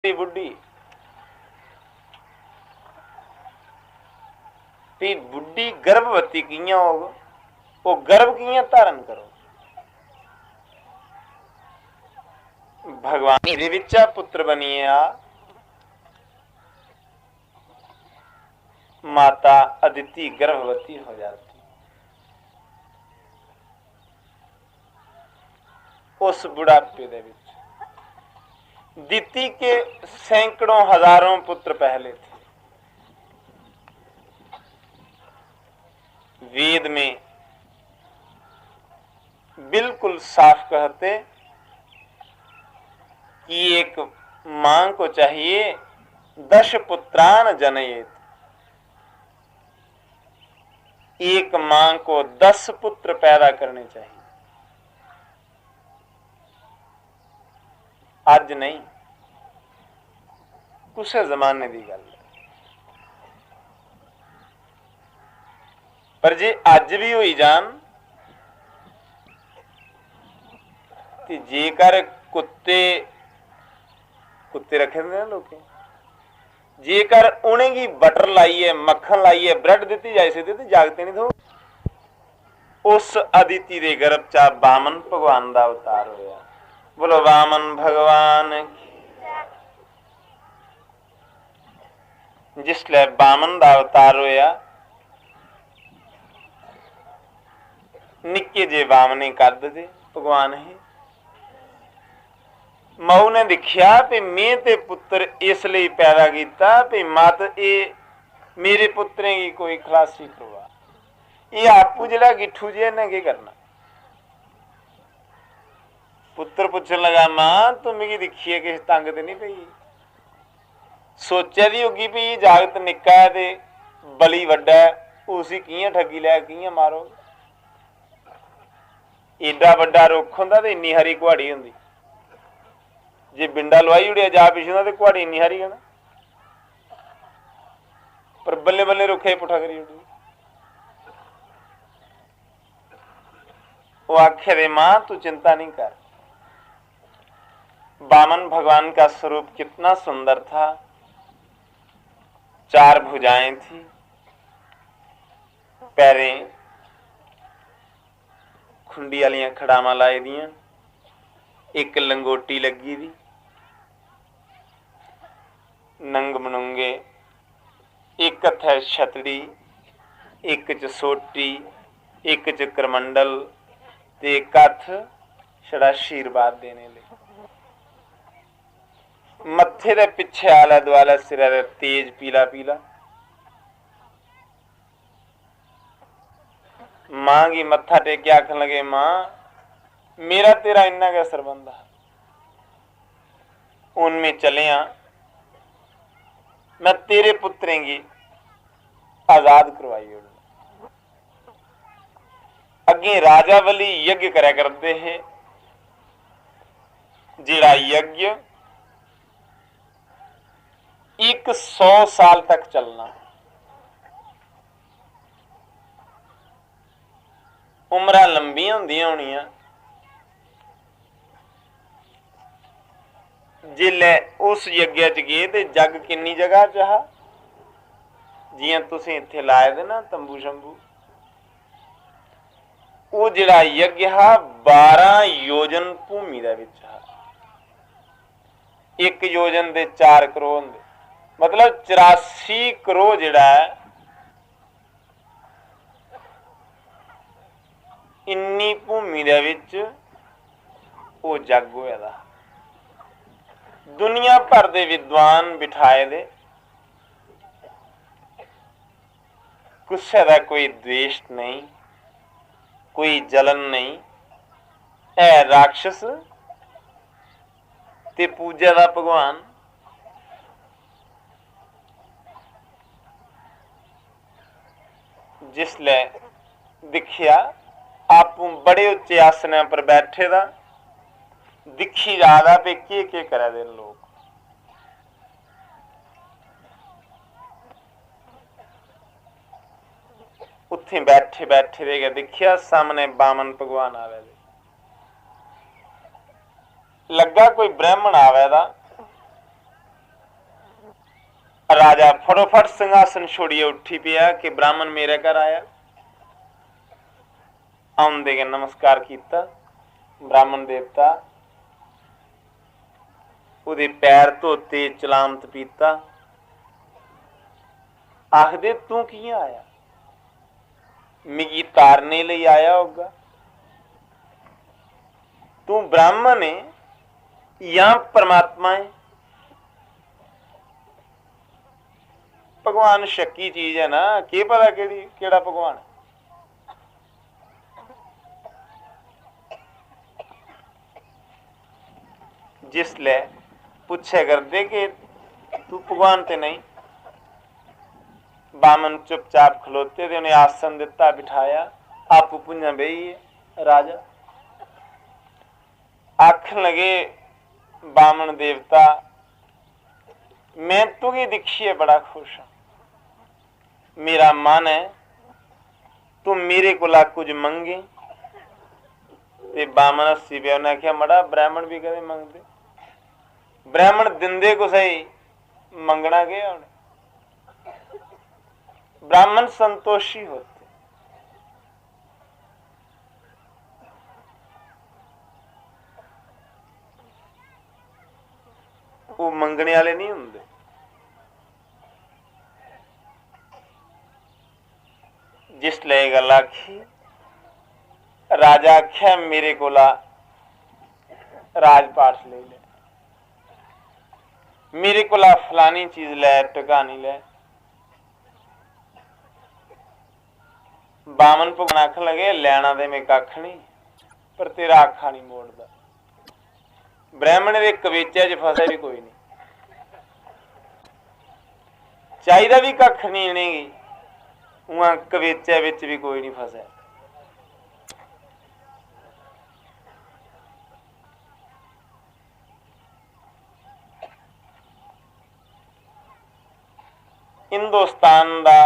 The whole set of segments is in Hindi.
बुढ़ी भी बुढ़ी गर्भवती कियां होग, वो गर्भ कियां धारण करो। भगवान दे विचा पुत्र बनिए आ माता अदिति गर्भवती हो जाती। उस बुढ़ापे दे विच दिति के सैकड़ों हजारों पुत्र पहले थे। वेद में बिल्कुल साफ कहते कि एक मां को चाहिए 10 पुत्रान जनयेत। एक मां को 10 पुत्र पैदा करने चाहिए। आज नहीं, कुछ जमाने की गल पर जे अज भी होई जान ते जेकर कुत्ते रखे ना लोग, जेकर उन्हें की बटर लाइए मक्खन लाइए ब्रेड दी जाए सी तो जागते नहीं थो। उस अदिति दे गर्भ चा बामन भगवान का अवतार होया। बोलो वामन भगवान। जिसले बामन का अवतार होया, निक्के जे बामने कद दे भगवान ही मऊ ने दिखिया भी मैं ते पुत्र इसलिए पैदा किया भी मत ये मेरे पुत्रें की कोई खलासी करवा। ये आपू जरा गिठू जी इन्हें की करना। पुत्र पूछन लगा मां तू मिगी दिखिए किस तंग ते नहीं पई। सोचा दी होगी भी जागत निक्का है ते बली वड्डा है, उसी कियां ठगी लै कियां मारोगे। एडा वड्डा रुख हुंदा ते इन्नी हरी कुहाड़ी हुंदी। जे बिंडा लवाई उड़िया जा पिछू तो कुहाड़ी इन्नी हारी है ना, पर बल्ले बल्ले रुखे पुठा करी उड़ी। वो आखे रे मां तू चिंता नहीं कर। बामन भगवान का स्वरूप कितना सुंदर था। 4 भुजाएं थी, पैरें खुंडी वालियां खड़ावां लाई दियां, एक लंगोटी लगी दी, नंग मनुंगे, एक हथ है छतड़ी, एक च सोटी, एक च करमंडल ते एक हथ छड़ा आशीर्वाद देने ले। मत्थे दे पिछे आला दुआला सिरा दे तेज पीला पीला। मां की मत्था टेके आखन लगे मां मेरा तेरा इन्ना का सरबंध है, उनमें चले आ मैं तेरे पुत्रें की आजाद करवाई। अगे राजा वली यज्ञ करा करते हैं, जिहड़ा यज्ञ 100 साल तक चलना। उम्रां लंबियां होंदियां होनियां। जिले उस यज्ञ च गए तो जग किन्नी जगह च हा, जियां तुसीं इत्थे लाए दे ना तंबू शंबू, वो जिहड़ा यज्ञ हा 12 योजन भूमि दे विच हा। 1 योजन दे 4 करोड़ होंदे, मतलब 84 करोड़ जिहड़ा है इन्नी भूमि दे विच वो जग होया दा। दुनिया भर दे विद्वान बिठाए दे, गुस्से दा कोई द्वेष नहीं, कोई जलन नहीं। है राक्षस ते पूजा दा भगवान। जिसले दिखिया आपू बड़े उच्चे आसने पर बैठे दा, दिखी जादा पे के करा दे लोग। उत्थे बैठे बैठे रह गए, दिखिया सामने बामन भगवान आवे दे। लगा कोई ब्राह्मण आवे दा, राजा फटोफट सिंहासन छोड़िए उठी पिया कि ब्राह्मण मेरे घर आया। आउंदे के नमस्कार किया। ब्राह्मण देवता उहदे पैर धोते, चलामत पीता। आखदे तू कियां आया? मिगी तारने लई आया होगा। तू ब्राह्मण है या परमात्मा है? भगवान शक्की चीज है ना, के पता केड़ा भगवान है। जिसले पूछे करते कि तू भगवान ते नहीं। बामन चुपचाप खलोते थे, उन्हें आसन दिता, बिठाया। आप पुंजा बही राजा। आखन लगे बामन देवता, मैं तुझे दिखिए बड़ा खुश हूं। मेरा मन है तू मेरे को कुछ मंगे। ते बामन हसी पे उन्हें आख्या, मड़ा ब्राह्मण भी कदे मंगते। ब्राह्मण दिंदे को सही, मंगना गया उन्हें। ब्राह्मण संतोषी होते। वो मंगने वाले नहीं होंगे। जिसले गल आखी, राजा आख्या मेरे को राजपाठ ले ले, मेरे को फलानी चीज लै, टकानी लै। बामन भगवान आखन लगे, लैना दे मैं कख नहीं, पर तेरा आखा नहीं मोड़दा। ब्राह्मण दे कवेचे च फसे भी कोई नहीं, चाहिदा भी कख नहीं इनेंगी, उहां कवेचे विच भी कोई नहीं फसे। हिंदुस्तान दा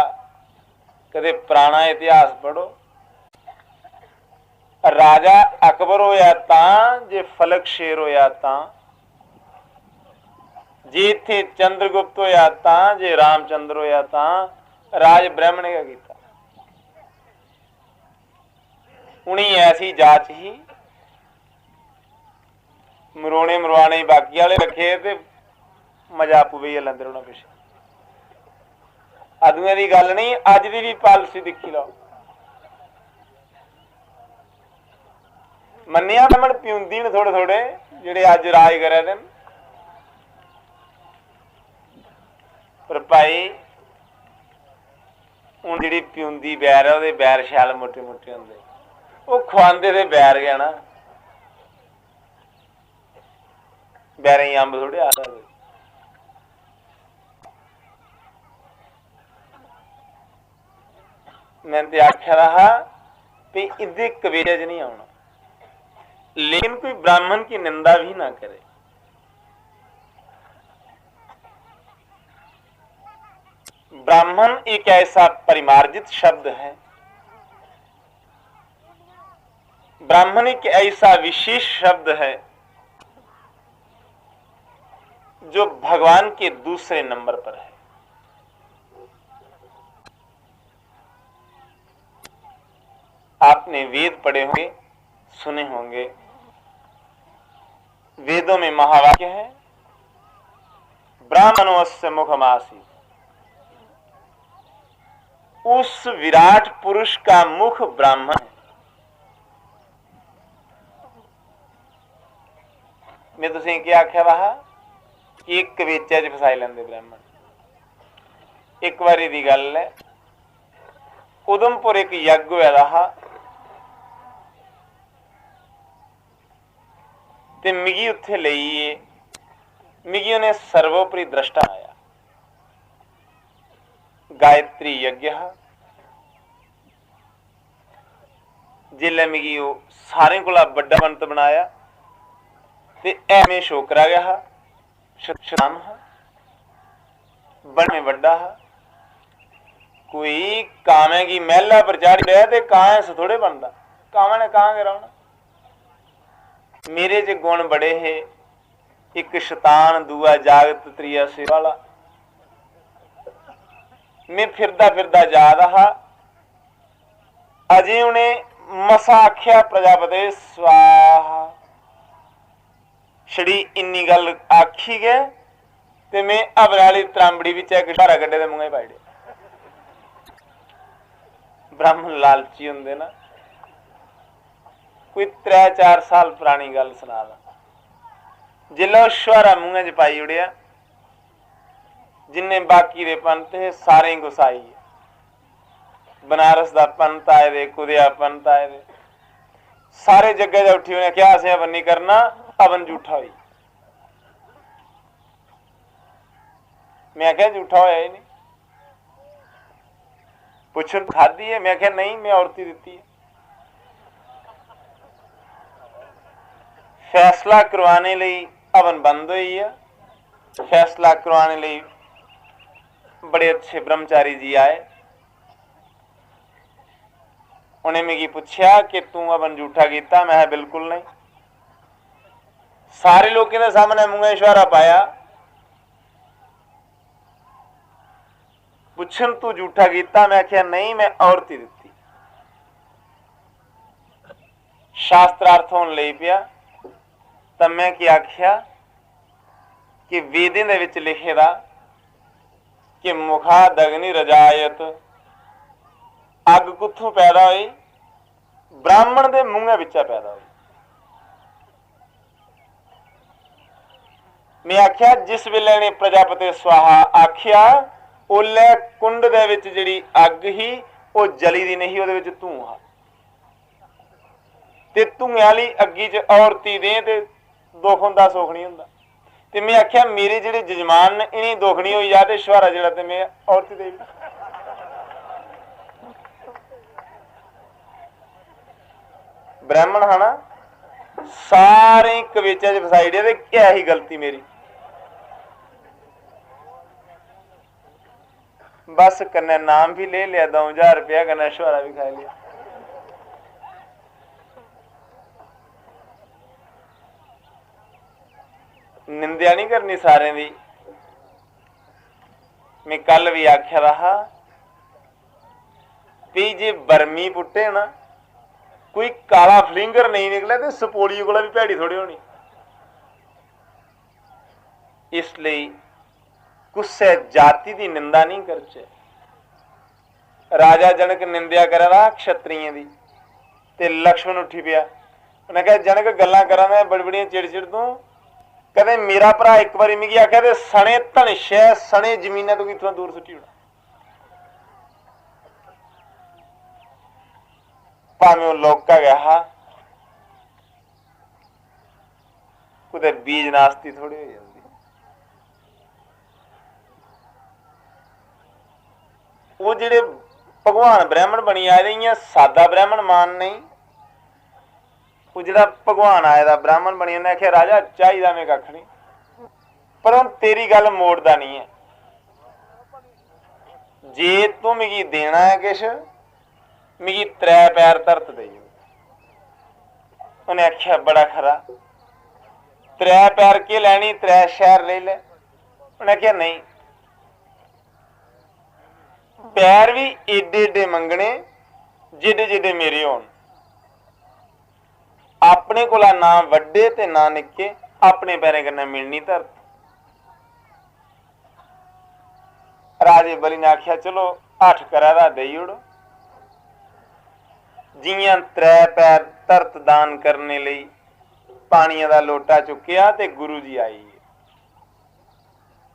कदे पुराना इतिहास पढ़ो। राजा अकबर होया तां जे फलक शेर होया तां, जे इत्थे चंद्रगुप्त होया तां, जे रामचंद्र होया तां, राज ब्राह्मण का कीता। उन्हीं ऐसी जाच ही मरोने मरवाने बाकी वाले रखे ते मजा आपू भी लंदे रौना पिछे। अदुए की गल नहीं, अज की भी पॉलिसी दिखी लो। मन्निया ब्राह्मण पिउंदी ने थोड़े थोड़े जिहड़े अज राज करे दे, पर भाई हुण जिहड़ी पिउंदी बैर है, उहदे बैर शैल मोटे मोटे हुंदे। वो खुआंदे ते बैर गया ना, बैरें ही अंब थोड़े आ सकदे। मैं तो आख्या रहा भी इदे कवेरे च नहीं आना, लेकिन कोई ब्राह्मण की निंदा भी ना करे। ब्राह्मण एक ऐसा परिमार्जित शब्द है, ब्राह्मण एक ऐसा विशेष शब्द है जो भगवान के दूसरे नंबर पर है। आपने वेद पढ़े होंगे, सुने होंगे। वेदों में महावाक्य है, ब्राह्मणोस्य मुखमासी। उस विराट पुरुष का मुख ब्राह्मण है। मैं तुझे क्या आख्या वहा कि एक कवेचे च फसाई लेंदे ब्राह्मण। एक बारी दी गल है, उधमपुर एक यज्ञ होया रहा ते मिगी उत्थे लईए, मिगी उन्हें सर्वोपरि दृष्टा आया। गायत्री यज्ञ जिले मिगी वो सारे को बड़ा पंत बनाया ते एवें छोकरा गया शतनाम बन में वड्डा हा। कोई कामे की महला पर चाड़ी रहा ते कां ऐसा थोड़े बनता, कामा ने कां गिराना। मेरे च गुण बड़े है, एक शैतान, दूआ जागत, त्रिया सिर वाला। मैं फिरदा फिरदा याद आहा अजे उन्हें मसा आख्या प्रजापति स्वाहा छड़ी इन्नी गल आखी गए ते मैं अबल वाली त्रांबड़ी विच एक इशारा कड्डे ते मूंहे पाई दिया। ब्राह्मण लालची हुंदे ना, कोई 3-4 साल पुरानी गल सुना दा, जिल्ला शुहारा मूंहे च पाई उड़िया, जिन्ने बाकी दे पंत है सारे गुसाई है। बनारस दा पंत आए दे, कुदिया पंत आए दे, सारे जग्गे जा उठी उन्हें क्या असें हवन नहीं करना, हवन झूठा हुई। मैं क्या झूठा होया ही नहीं, पुछन खाधी है, मैं क्या नहीं, मैं औरती दिती है। फैसला करवाने लई हवन बंद हुई है। फैसला करवाने लई बड़े अच्छे ब्रह्मचारी जी आए, उन्हें मिगी पूछा कि तू हवन झूठा किया? मैं बिल्कुल नहीं। सारे लोगों के सामने मुंह इशारा पाया, पुछन तू झूठा किया? मैं क्या नहीं, मैं औरती दिती। शास्त्रार्थ होने लई पिया, तब मैं क्या आख्या कि वेदें दे विच लिखे दा कि मुखा दग्नि रजायत, अग कुत्थों पैदा हुई? ब्राह्मण दे मूंहे विचा पैदा हुई। मैं आख्या जिस वेले ने प्रजापति स्वाहा आख्या ओले कुंड दे विच जिहड़ी अग ही वो जली दी नहीं, उहदे विच धूआं ते धूएं वाली अग्गी च औरती दे ते दुख हुंदा सुख नहीं हुंदा। ते मैं आख्या मेरे जिहड़े जजमान ने इन्हीं दुख नहीं होई जा ते शुहारा जिहड़ा ते मैं औरती दे ब्राह्मण है ना, सारे कवेचा च फसाई डे ते क्या ही गलती मेरी। बस कन्ने नाम भी ले लिया, 2000 रुपया कन्ने शुहारा भी खा लिया। निंदिया नहीं करनी सारे दी। मैं कल भी आख्या रहा भी जे बर्मी पुट्टे ना, कोई काला फलिंगर नहीं निकले तो सपोलियो को भी भैड़ी थोड़ी होनी। इसलिए कुछ जाति की निंदा नहीं करचे। राजा जनक निंदिया करा रहा क्षत्रिय दी, ते लक्ष्मण उठी पिया, उन्हें कहा जनक गल्लां करा बड़ी बड़ियां चिड़चिड़ तू, कहते मेरा भरा एक बारी मिगी आख्या सने धनशे सने जमीना तो कितों दूर सुटी होना, भावें वो लौका गया कुछ बीज नास्ती थोड़ी हो जाती। वो जिहड़े भगवान ब्राह्मण बनी आए इयां सादा ब्राह्मण मान नहीं, वो जिहड़ा भगवान आए दा ब्राह्मण बनी उन्हें आख्या राजा चाहिदा मैं कख नहीं, पर हुण तेरी गल मोड़दा नहीं है, जे तू मिगी देना है किश मिगी 3 पैर धरत दे। उन्हें आख्या बड़ा खरा, 3 पैर के लैनी, 3 शहर ले ले। उन्हें आख्या नहीं, पैर भी एडे एडे मंगने जिडे जिडे मेरे होन, अपने कोला ना वड्डे ते ना निक्के, अपने पैरें कन्नै मिलनी धरत। राजे बलि ने आख्या चलो 8 करा दा देई ओड़ो। जियां 3 पैर धरत दान करने लई पानिया दा लोटा चुकिया ते गुरु जी आई।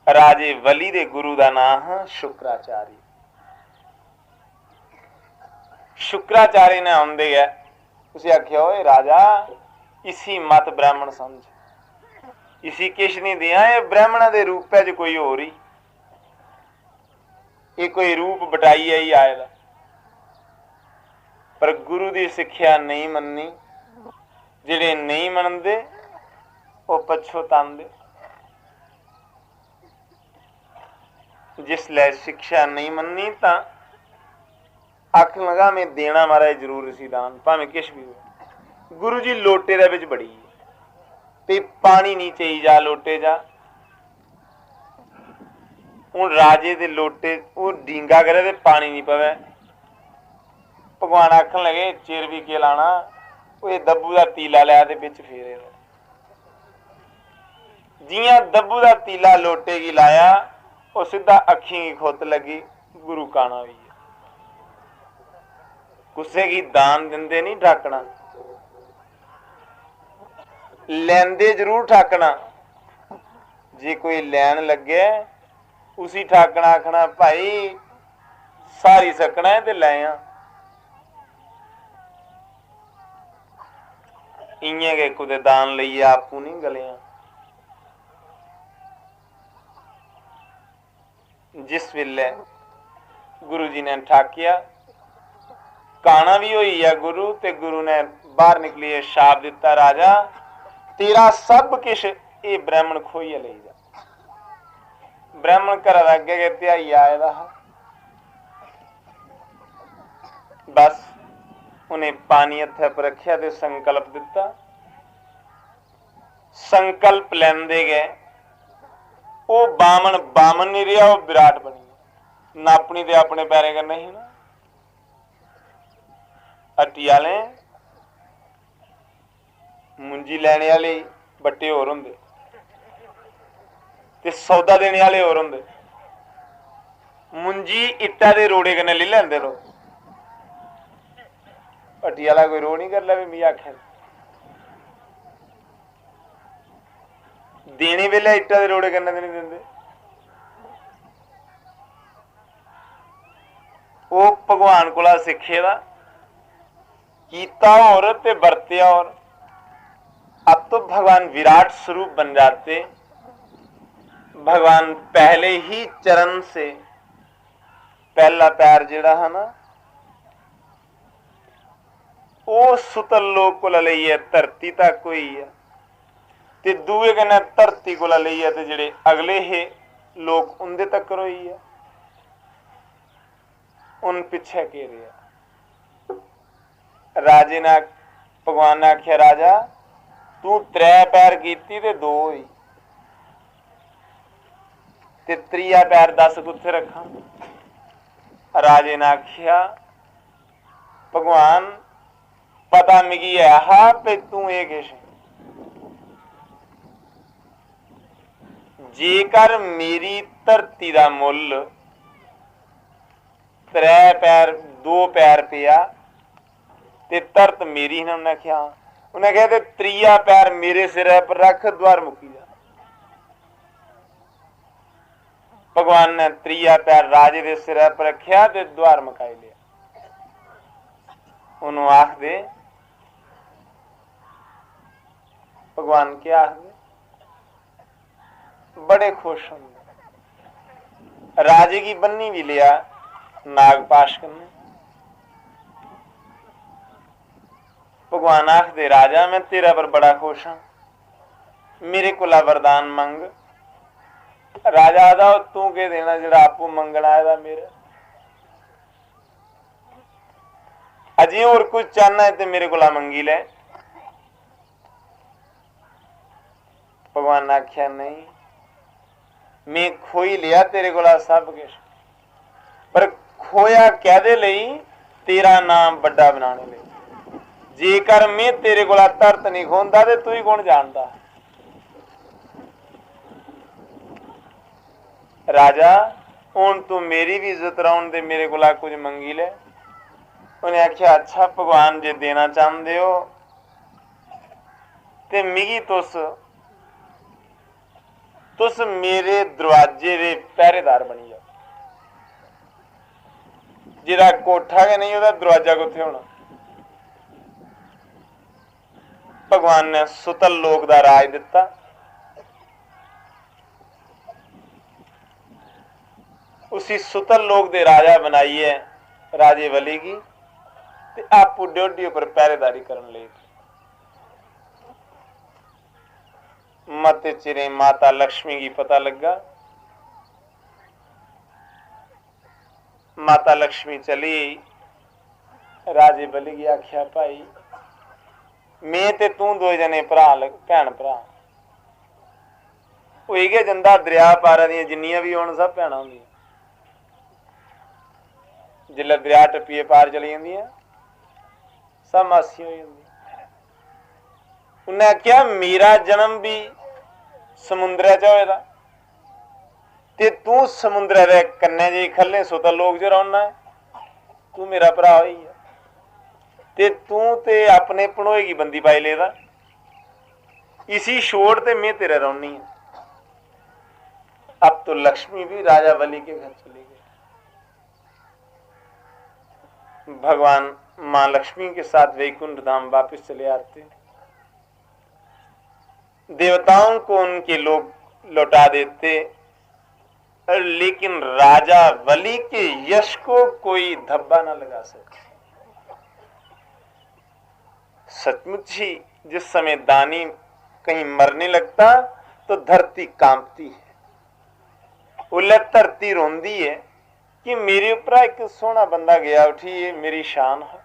राजे वली दे गुरु दा नाम शुक्राचार्य। शुक्राचार्य ने आंदे गए, उसे आख्या ओए राजा इसी मत ब्राह्मण समझ, इसी किश नहीं दिया, ये ब्राह्मणा दे रूप च कोई होर ही, ये कोई रूप बटाई ही आएगा। पर गुरु की सिक्ख्या नहीं मननी, जिहड़े नहीं मनते वो पछतांदे। जिसलै शिक्षा नहीं मननी तो अख लगा मैं देना महाराज जरूर सी दान, भावें किश भी हो। गुरु जी लोटे दे विच बड़ी ते पानी नीचे ही जा लोटे जा, हुण राजे दे लोटे वो डींगा करे ते पानी नहीं पवे। भगवान आखन लगे चिर भी के लाना, वो दब्बू का तीला लिया ते बिच फेरे। जियां दब्बू का तीला लोटे की लाया, वो सीधा अखी की खुत लगी, गुरु काना भी है। गुस्से की दान दिंदे नहीं ठाकना, लेंदे जरूर ठाकना। जे कोई लैन लगे उसी ठाकना आखना भाई सारी सकना है ते लै आ। इयां के कुदे दान लईए आपू नहीं गलिया। जिस वेले गुरु जी ने ठाकिया, काना भी होई है गुरु, ते गुरु ने बाहर निकलिए शाप दिता, राजा तेरा सब किश ये ब्राह्मण खोइए ले जा। ब्राह्मण घर अगे के ध्याई आए दा, बस उन्हें पानी हथे पर रखिया ते संकल्प दिता। संकल्प लेंदे गए, वो बामन बामन नहीं रहा, वो विराट बनी। नापनी ते अपने पैरे करने ही ना। हट्टी वाले मुंजी लैने वाले बट्टे होर होंदे ते सौदा देने वाले होर होंदे। मुंजी इट्टा दे रोड़े कन्नै ले लैंदे लोग। हट्टी वाला कोई रो नहीं कर लै, मिगी आखे देने वेले इट्टा दे रोड़े कन्नै नहीं देंदे। वो भगवान कोला सिखे दा कीता और ते बरतिया और। अब तो भगवान विराट स्वरूप बन जाते। भगवान पहले ही चरण से पहला पैर जिहड़ा है ना, वो सुतल लोक को लईए धरती तक हुई है, ते दूए कन्नै धरती को लईए ते जिहड़े अगले हे लोक उंदे तक होई है। उन पिछे घेरिया। राजे ने भगवान ने आख्या, राजा तू 3 पैर कीती ते 2 होई, ते 3 पैर 10 कुत्थे रखा। राजे ने आख्या, भगवान पता मिगी है हा पे तू ये किश, जेकर मेरी धरती का मुल 3 पैर 2 पैर पिया ते धरत मेरी ने। उन्हें आख्या, उन्हें कहा ते 3 पैर मेरे सिर पर रख, द्वार मुकी जा। भगवान ने 3 पैर राजे के सिर पर रखा ते द्वार मकाई लिया। उन्होंने आख दे, भगवान क्या आख दे, बड़े खुश होंगे। राजे की बन्नी भी लिया नागपाश करने। भगवान आख दे, राजा मैं तेरा पर बड़ा खुश हाँ, मेरे को वरदान मंग। राजा आदा तू के देना जरा आपू मंगना है मेरे। अजे और कुछ चाहना है तो मेरे को मंगी ले। भगवान ने आख्या, नहीं मैं खोई लिया तेरे को सब कुछ, पर खोया कहदे लई, तेरा नाम बड़ा बनाने लई। जेकर मैं तेरे को धरत नहीं खोंदा ते तू ही कौन जानता। राजा हुण तू मेरी भी इज्जत राउण दे, मेरे को कुछ मंगी ले। उन्हें आख्या, अच्छा भगवान जे देना चाहते हो ते मिगी तुस मेरे दरवाजे दे पहरेदार बनी जाओ। जिहदा कोठा के नहीं उहदा दरवाजा कुत्थे होना। भगवान ने सुतल लोक दा राज दिता। उसी सुतल लोक दे राजा बनाइए राजे वली की, ते आपू ड्योडी उपर पहरेदारी करन लई। मत चिरे माता लक्ष्मी की पता लगा। माता लक्ष्मी चली राजे बली की, आख्या भाई मैं ते तू 2 जने भरा भैन भरा, होएगा जंदा दरिया पारा दी जिन्नियां भी होण सब भैणां होंदियां, जिल्लै दरिया टप्पिए पार चली जंदियां सब मासियां हो जांदियां। उन्हें आख्या मेरा जन्म भी समुंदरै च होए दा ते तू समुंदरै दे कन्नै जे खल्ले सुतल लोक च रौह्ना है, तू मेरा भरा होई गया ते तू ते अपने भनोए गी बंदी पाई लेदा, इसी छोड़ ते मैं तेरे रौनी है। अब तो लक्ष्मी भी राजा बलि के घर चली गई। भगवान मां लक्ष्मी के साथ वैकुंठ धाम वापस चले आते, देवताओं को उनके लोग लौटा देते, लेकिन राजा बलि के यश को कोई धब्बा ना लगा सके। सचमुच ही जिस समय दानी कहीं मरने लगता तो धरती कांपती है, उल्ले धरती रोंदी है कि मेरे ऊपर एक सोहना बंदा गया उठी, ये मेरी शान है।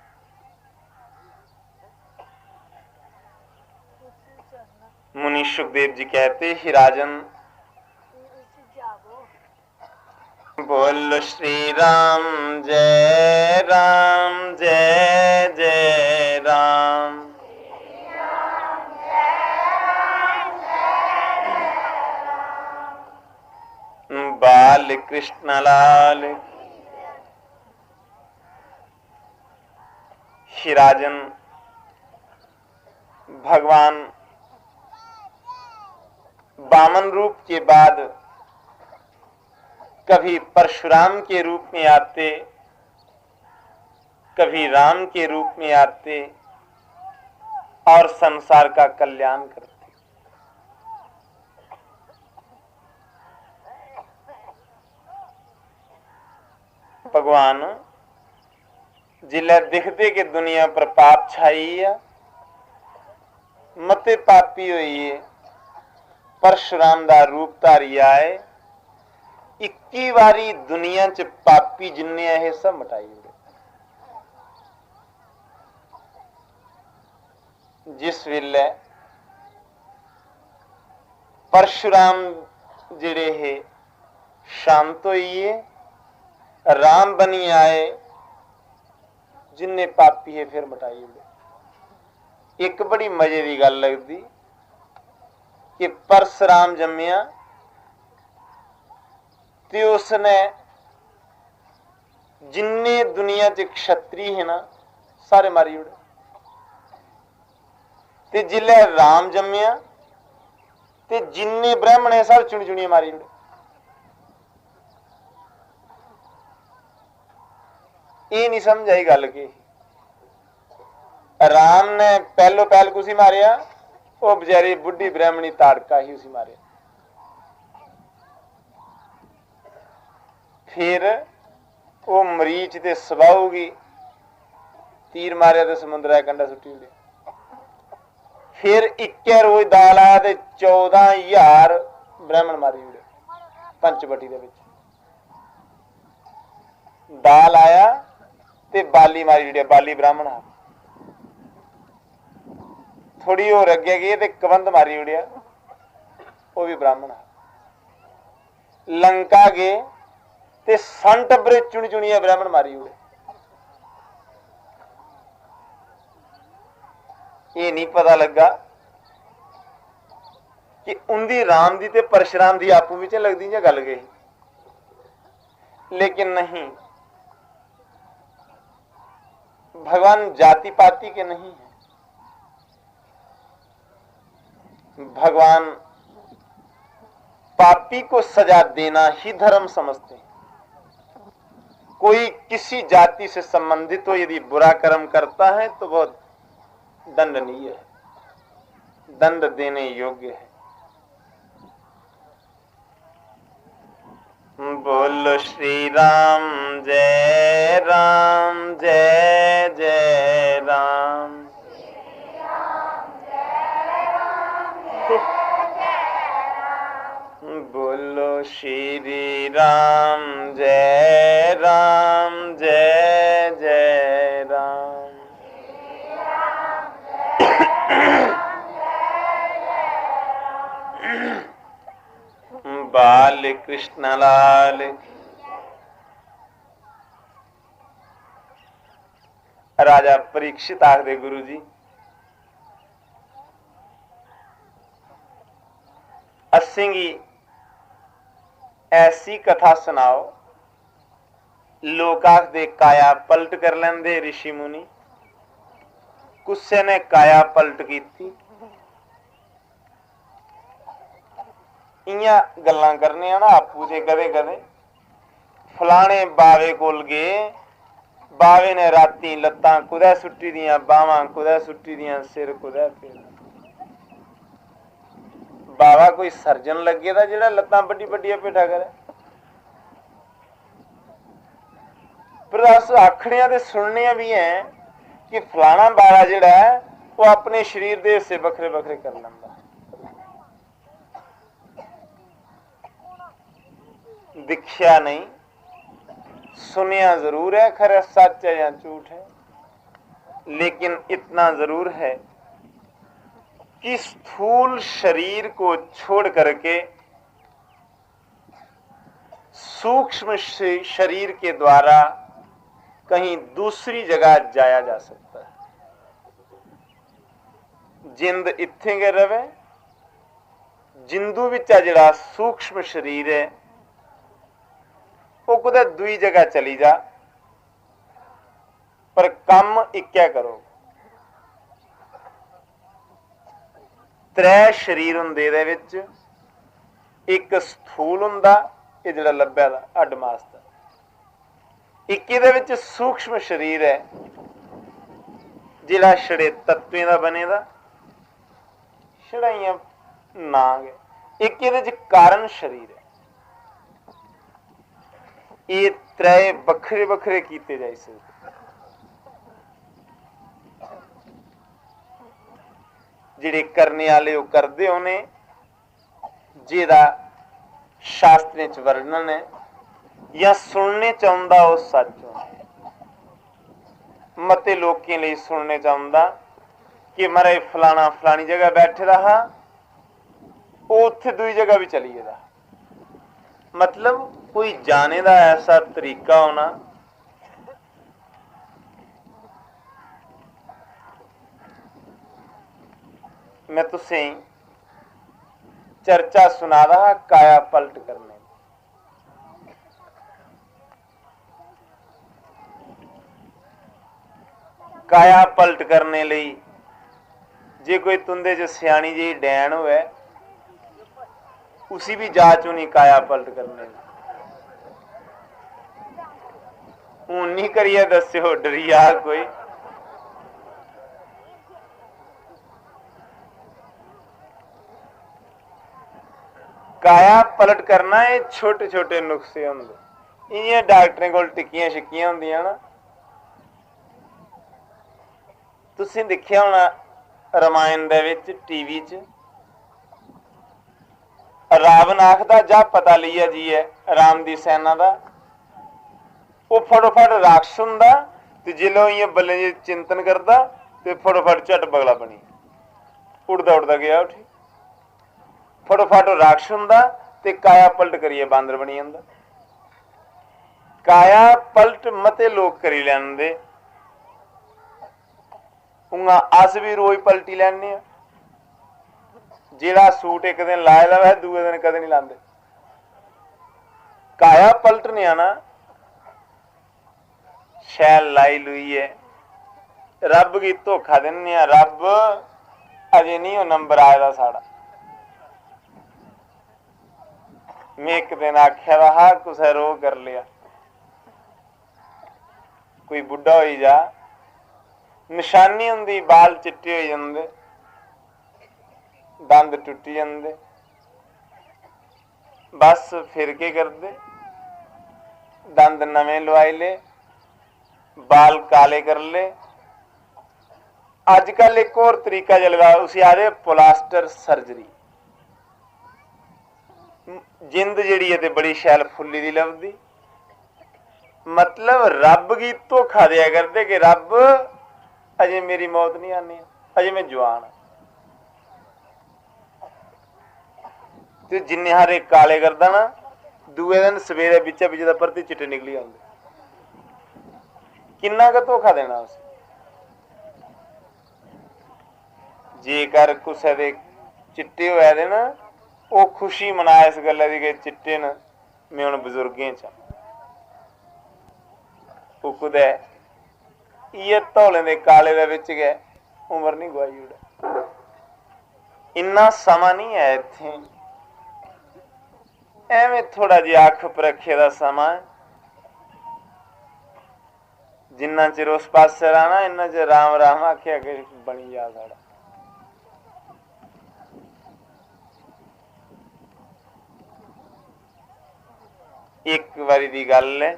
मुनि सुखदेव जी कहते, ही राजन बोल श्री राम जय राम जय जय राम। बाल कृष्ण लाल। ही राजन भगवान वामन रूप के बाद कभी परशुराम के रूप में आते, कभी राम के रूप में आते और संसार का कल्याण करते। भगवान जिले दिखते कि दुनिया पर पाप छाई है, मते पापी हुई है, परशुराम दा रूप धारी आए, 21 वारी दुनिया च पापी जिन्ने है सब मिटाई गए। जिस वेले परशुराम जिहड़े है शांत होइए, राम बनी आए, जिन्ने पापी है फिर मिटाई गए। एक बड़ी मजे की गल लगती कि परशुराम जम्मिया ते उसने जिन्ने दुनिया च क्षत्रिय है ना सारे मारी उड़े, ते जिले राम जम्मिया ते जिन्ने ब्राह्मण है सब चुनी चुनी मारी उड़े। ये नहीं समझ आई गल के राम ने पहलो पहल कुसी मारिया, वो बेचारी बुढ़ी ब्राह्मणी ताड़का ही उसी मारे। फिर वो मरीच ते सबाऊगी, तीर मारिया तो समुद्र कंडा सुट्टी उड़े। फिर 21 रोज दाल आया तो 14,000 ब्राह्मण मारी उड़े पंचवटी दे विच। दाल आया ते बाली मारी उड़े, बाली ब्राह्मण आ। थोड़ी और अगे गई तो कबंध मारी उड़िया, वो भी ब्राह्मण आ। लंका गए ते सन टब्बरे चुनी चुनिया ब्राह्मण मारी उड़े। ये नहीं पता लगा कि उनकी राम दी ते परशुराम दी आपू विच लगदी जां गल गई, लेकिन नहीं, भगवान जाति पाति के नहीं है। भगवान पापी को सजा देना ही धर्म समझते हैं। कोई किसी जाति से संबंधित हो यदि बुरा कर्म करता है तो बहुत दंडनीय है, दंड देने योग्य है। बोलो श्री राम जय राम जय जय राम। बोलो श्री राम जय राम जय जय राम। बोले कृष्ण लाल। राजा परीक्षित आखदे गुरु जी असिंगी ऐसी कथा सुनाओ, लोग आखदे काया पलट कर लेंदे ऋषि मुनि, कुसे ने काया पलट की थी। इयां गल्लां करने ना आपू से कदे कदे। फलाने बावे कोल गए, बावे ने राती लत्तां कुदै सुट्टी दियां, बावां कुदै सुट्टी दियां, सिर कुदै पे। बावा कोई सर्जन लगे दा जेड़ा लत्तां बड्डी बड्डियां पेठा करे। पर अस आखने ते सुनने भी हैं कि फलाना बावा जेड़ा है वो अपने शरीर दे हिस्से बखरे बखरे कर लैंदा। दिखया नहीं, सुनिया जरूर है, खैर सच है या झूठ है, लेकिन इतना जरूर है कि स्थूल शरीर को छोड़ करके सूक्ष्म शरीर के द्वारा कहीं दूसरी जगह जाया जा सकता है। जिंद इत्थे गै रवे, जिंदू विच जिहड़ा सूक्ष्म शरीर है वो कुदै दूई जगह चली जा, पर कम इक्कै करो। त्रै शरीर हुंदे इहदे विच, एक स्थूल हुंदा ये जिहड़ा लब्भा दा हड्ड मास दा, एक इहदे विच सूक्ष्म शरीर है जिहड़ा छड़े तत्वें दा बने दा, छड़ा इयां नांग है। एक इहदे च कारण शरीर है। ये त्रै बखरे बखरे कीते जाई सकदे। जिहड़े करने वाले वो करदे होने, जेदा शास्त्रें च वर्णन है या सुनने चाहुंदा वो सच होना। मते लोकें लिए सुनने चाहुंदा कि महाराज फलाना फलानी जगह बैठे रहा, वो उत्थे दूई जगह भी चली गेदा। मतलब कोई जाने का ऐसा तरीका होना मैं तुसें चर्चा सुना रहा काया पलट करने। काया पलट करने लई जे कोई तुंदे च सियाणी जी डैन होवे, उसी भी जाच होनी काया पलट करने। हूं नहीं करिए दस्यो, डरिया कोई। काया पलट करना ये छोटे छोटे नुस्खे होंदे। इ'यां डॉक्टरें कोल टिक्कियां शिक्कियां होंदियां ना, तुसीं दिक्खेआ होना रामायण दे विच टीवी च रावण आखदा जा पता लिया जी है राम दी सेना दा, वो फटोफट राक्षस हुंदा ते जिल्लै इ'यां बल्ले जी चिंतन करदा ते फटोफट झट बगला बनी उड़दा उड़दा गया उठी। फटोफट राक्षस हुंदा ते काया पलट करिए बांदर बनी जांदा। काया पलट मते लोग करी लैंदे, उंगा अस भी रोज पलटी लैने। जेड़ा सूट एक दिन लाए दा वै दूए दिन कदे नहीं लांदे। काया पलटने आना शैल लाई लुइए रब गी धोखा दिन्ने, रब अजे नहीं वो नंबर आए दा साड़ा। मैं एक दिन आख्या रहा कुसै रोग कर लिया, कोई बुढ़ा हो जा, निशानी हुंदी बाल चिट्टे हो जांदे, दंद टुटी जांदे, बस फिर के करदे, दंद नवे लवाई ले, बाल काले कर ले। अजकल एक और तरीका चलदा, उसी आखदे प्लास्टर सर्जरी। जिंद जिहड़ी है ते बड़ी शैल फुल्ली दी लभदी। मतलब रब गी धोखा दिया करदे कि रब अजे मेरी मौत नहीं आनी, अजे मैं जवान। ते जिन्ने हारे काले करदा ना दूए दिन सवेरे बिचा बिच दा परती चिट्टे निकली आउंदे। किन्ना क धोखा देना उस। जेकर कुसै दे चिट्टे होए दे ना, वो खुशी मना इस गल्ला दी कि चिट्टे न, मैं हुण बजुर्गें च ओह कुदै इ'यै धौले दे काले दे विच गै उमर नहीं गवाई ओड़े। इन्ना समा नहीं है इत्थे, एवें थोड़ा जिहा अख परखे दा समा है। जिन्ना चिर उस पासे रहना इन्ना चिर राम राम आख्या कि बनी जा साड़ा। एक बारी दी गल है,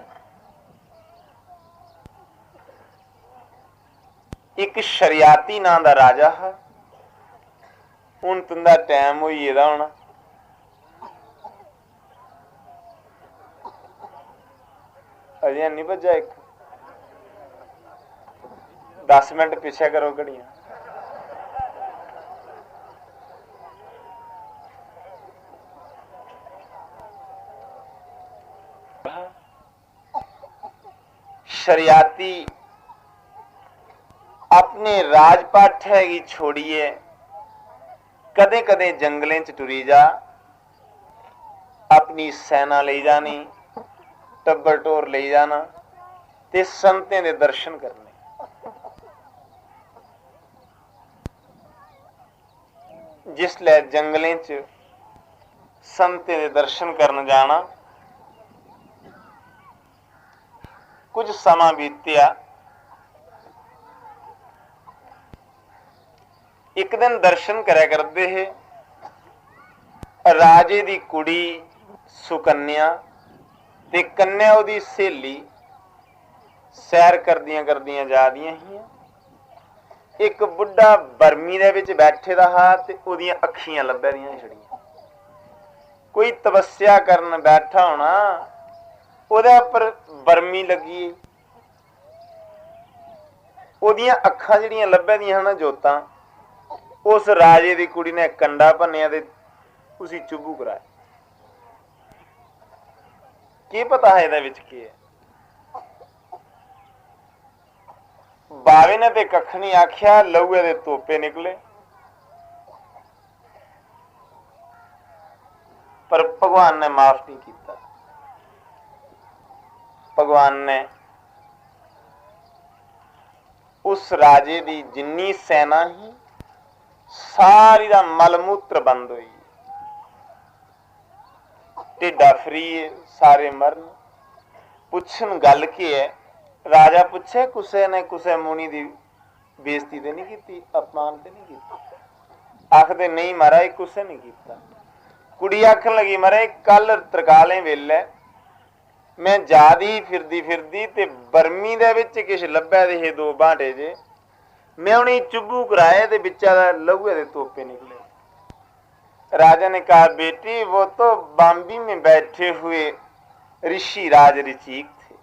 एक शरियाती नां दा राजा है। हुण तुंदा टाइम होई गेदा होना, अजे नहीं भज्जा। एक 10 मिनट पिछे करो घड़ियां। शरियाती अपने राजपाठ हैगी छोड़िए, कदे कदे जंगलें च टुरी जा, अपनी सेना ले जानी, टब्बर टोर ले जाना ते संतें दे दर्शन करने। जिसलै जंगलें च संतें दे दर्शन करन जाना, कुछ समा बीत्या। एक दिन दर्शन करे करते है, राजे दी कुड़ी सुकन्या ते कन्या उहदी सहेली सैर करदियां जा दियां ही। एक बुढ़ा बरमी दे विच बैठे दा हा ते उहदियां अखियां लब्भै दियां छड़ियां। कोई तपस्या करन बैठा होना, ओहदे उपर बरमी लगी, ओहदियां अखां जिहड़ियां लब्भै दियां ना जोतां, उस राजे दी कुड़ी ने कंडा भन्निया ते उसी चुब्बू कराया। की पता है इहदे विच की है? बावे ने ते कख नहीं आख्या, लहूए दे तोपे निकले। पर भगवान ने माफ नहीं किया। भगवान ने उस राजे दी जिन्नी सेना ही सारी दा मलमूत्र बंद हुई, ढिड्डा फ्री है, सारे मरन। पुछन गल की है? राजा पूछे कुसे ने कुसे मुनि दी बेइज्जती ते नहीं की, अपमान ते नहीं किया? आखदे नहीं महाराज कुसे नहीं किया। कुड़ी आखन लगी महाराज कल तरकालें वेले मैं जादी फिरदी फिरदी ते बरमी दे विच किश लब्भे दे हे 2 बांटे जे, मैं उन्हें चुब्बू कराए ते बिचा दा लहूए दे तोपे निकले। राजा ने कहा बेटी वो तो बाम्बी में बैठे हुए ऋषि राज ऋचिक थे।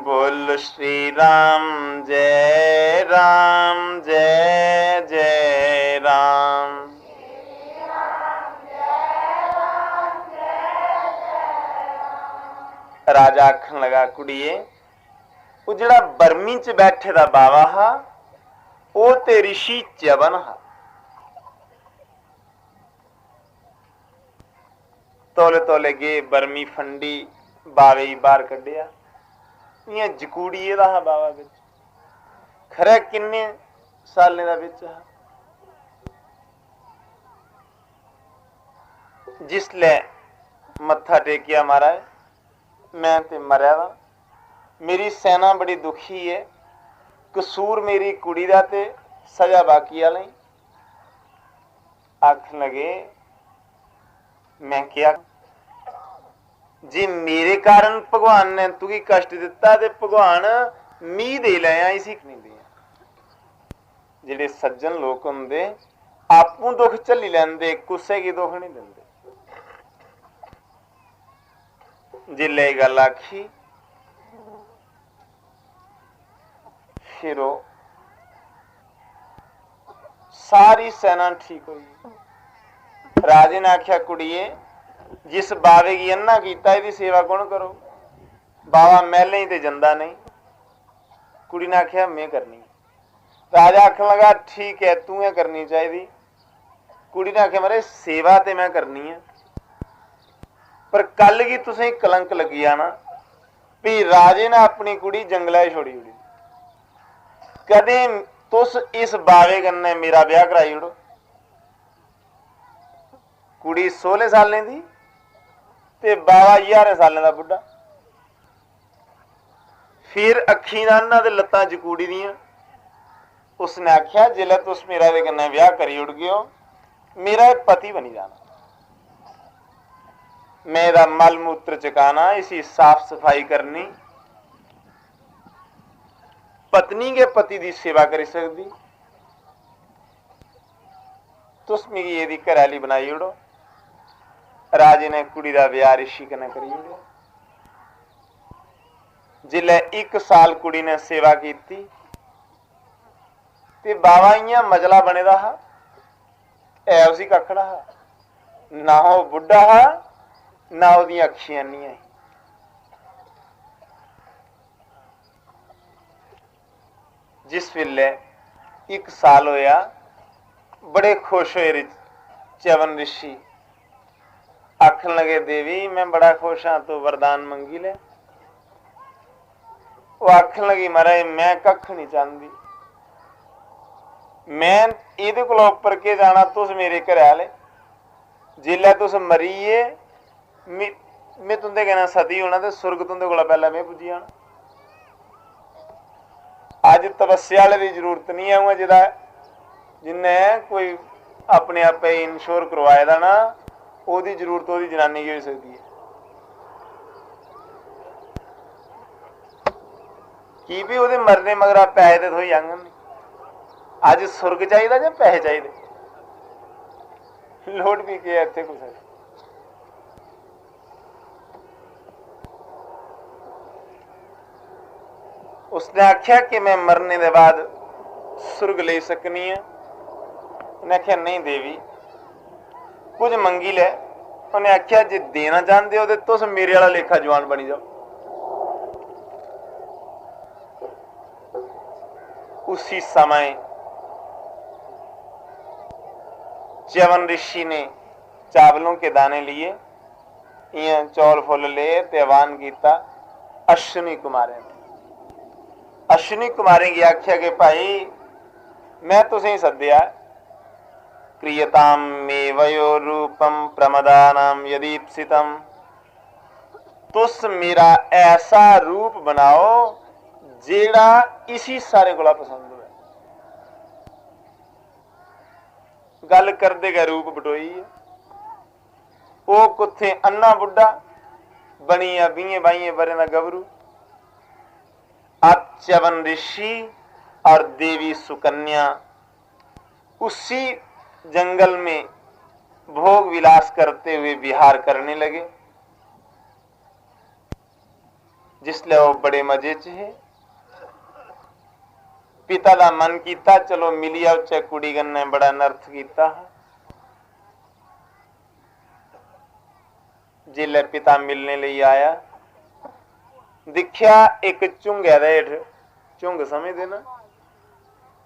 बोल श्री राम जय राम जय जय राम। राजा आखन लगा कुड़िए वो जड़ा बरमी च बैठे दा बावा हा वो ते ऋषि च्यवन हा। तोले तोले गए बरमी फंडी बावे ही बाहर कढ़िया। इयां जकूड़िए दा हा बावा बिच, खरे किन्ने सालें दा बिच हा। जिसले मत्था टेकिया महाराज मैं ते मरया वा, मेरी सेना बड़ी दुखी है, कसूर मेरी कुड़ी दा ते सजा बाकी आले। आखन लगे मैं क्या जे मेरे कारण भगवान ने तुगी कष्ट दिता ते भगवान मी दे लिया इसी नहीं दिया। जेडे सज्जन लोग होंदे आपू दुख झली लैंदे, कुसे की दुख नहीं दिंदे। जिले गल आखी फिर सारी सेना ठीक हुई। राजे ने आख्या कुड़िए जिस बावे की अन्ना कीता इहदी सेवा कौन करो? बावा महले ही ते जंदा नहीं। कुड़ी ने आख्या मैं करनी। राजा आखन लगा ठीक है तू है करनी चाहिए। कुड़ी ने आख्या मारे सेवा ते मैं करनी है पर कल की तुसें कलंक लगी आना भी राजे ने अपनी कुड़ी जंगला छोड़ी उड़ी कदे तुस इस बावे कन्ने मेरा ब्याह कराई उड़ो। कुड़ी 16 सालें दी ते बावा 11 सालें दा बुढ़ा। फिर अखी नाना दे लत्तां जकूड़ी दियां। उसने आख्या जिले तुस मेरा दे कन्ने ब्याह करी उड़ गए हो मेरा पति बनी जाना। मेरा मल मूत्र चकाना इसी साफ सफाई करनी पत्नी के पति की सेवा करी सकती तुस मिगी एदी घरैली बनाई उड़ो। राजे ने कुड़ी दा ब्याह ऋषि कन्नै करी उड़ेआ। जिल्लै 1 साल कुड़ी ने सेवा की ते बावा इयां मजला बने दा हा है उसी कखड़ा हा ना वो बुढ़ा हा ना वो अखियां नहीं। जिस वेले 1 साल होया बड़े खुश होए च्यवन ऋषि। आखन लगे देवी मैं बड़ा खुश हाँ तो वरदान मंगी ले। वो आखन लगी महाराज मैं कख नहीं चाहती मैं इहदे कोलों उपर के जाना तुस मेरे घर आले जिल्लै तुस मरीए मैं तुंदे कहना सती होना ते सुरग तुंदे कोला पहले मैं पुज्जी जाना। अज तपस्या वाले की जरूरत नहीं है जिदा जिन्हें कोई अपने आप इंश्योर करवाए दा ना ओदी जरूरत ओदी जनानी की हो सकती है कि भी ओदे मरने मगरा पैसे तो थोई जांगन। अज सुरग चाहिए या पैसे चाहिए लोड भी क्या इत्थे कुछ। उसने आख्या कि मैं मरने के बाद सुरग ले सकनी है। उन्हें आख्या नहीं देवी कुछ मंगी ले। उन्हें आख्या जे देना चाहते हो तो तुस मेरे वाला लेखा जवान बनी जाओ। उसी समय च्यवन ऋषि ने चावलों के दाने लिए इं चौल फुल ले तेवान किया। अश्विनी कुमारें अश्विनी कुमारें की आख्या कि भाई मैं तुसें सद्या क्रियताम मेवयो रूपम प्रमदानाम यदीप्सितम तुस मेरा ऐसा रूप बनाओ जेड़ा इसी सारे कोला पसंद हो। गल करदे गए रूप बटोई है वो कुत्थे अन्ना बुढ़ा बनी 20-22 बरे का गभरू। च्यवन ऋषि और देवी सुकन्या उसी जंगल में भोग विलास करते हुए विहार करने लगे। जिसले वो बड़े मजे च है पिता का मन किया चलो मिली आओ चाहे कुड़ी कन्ने बड़ा नर्थ किया। जिले पिता मिलने लिए आया दिखया एक झुंगे हेठ झुंग समझते ना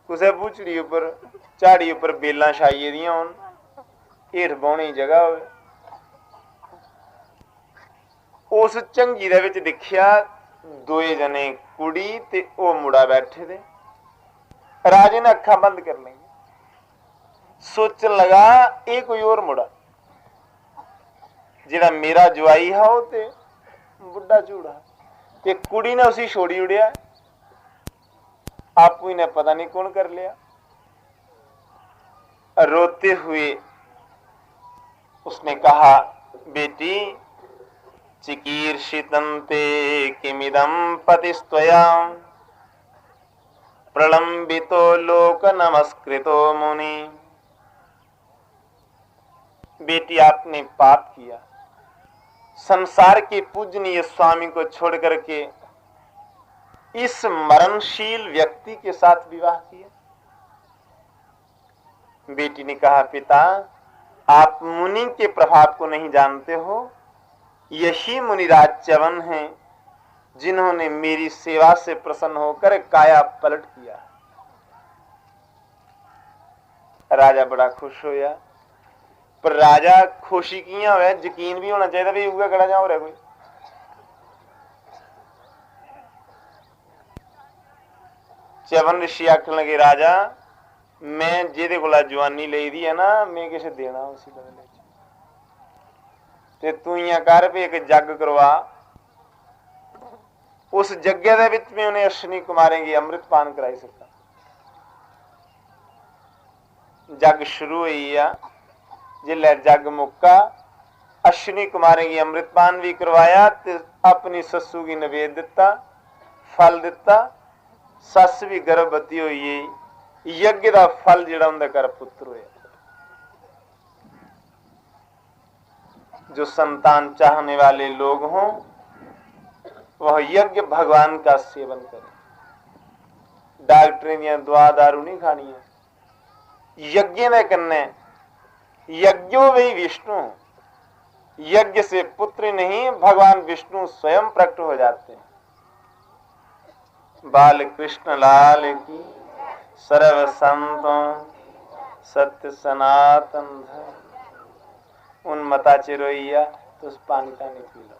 कुछ बूचड़ी उपर झाड़ी उपर बेलां छाइए दियां होन हेठ बौने की जगह हो। उस झंगी दे विच दिखया 2 जने कुड़ी ते ओ मुड़ा बैठे थे। राजे ने अखां बंद कर ली सोचन लगा ये कोई और मुड़ा जिहड़ा मेरा जवाई है वो ते बुढ़ा झूड़ा ते कुड़ी ने उसी छोड़ी उड़िया आपू ही ने पता नहीं कौन कर लिया। रोते हुए उसने कहा बेटी चिकीर्षितं ते किमिदं पतिस्त्वया प्रलंबितो लोक नमस्कृतो मुनि। बेटी आपने पाप किया संसार के पूजनीय स्वामी को छोड़ करके इस मरणशील व्यक्ति के साथ विवाह किया। बेटी ने कहा पिता आप मुनि के प्रभाव को नहीं जानते हो। यही मुनिराज च्यवन हैं जिन्होंने मेरी सेवा से प्रसन्न होकर काया पलट किया। राजा बड़ा खुश होया, पर राजा खुशी किया होया, यकीन भी होना चाहिए भी उगा खड़ा जा हो रहा कोई। च्यवन ऋषि आखन लगे, राजा मैं जेदे कोला जवानी लई दी है ना, मैं किसे देना उसी बदले ते तू इयां कर भी एक जग करवा, उस जग्गे दे विच मैं उन्हें अश्विनी कुमारें की अमृत पान कराई सका। जग शुरू हुई आ, जिले जग मुक्का अश्विनी कुमारें की अमृतपान भी करवाया ते अपनी सस्सू की नवेद दिता, फल दिता। सस भी गर्भवती हुई, यज्ञ का फल जिहड़ा उनके घर पुत्र होया। जो संतान चाहने वाले लोग हों वह यज्ञ भगवान का सेवन करें। डॉक्टरी दी दवा दारू नहीं खानी है, यज्ञ में करने। यज्ञो वही विष्णु, यज्ञ से पुत्र नहीं भगवान विष्णु स्वयं प्रकट हो जाते हैं। बाल कृष्ण लाल की सर्व संतों सत्य सनातन धर्म। उन मता चिरोइया तो उस पानी का नहीं पी लो।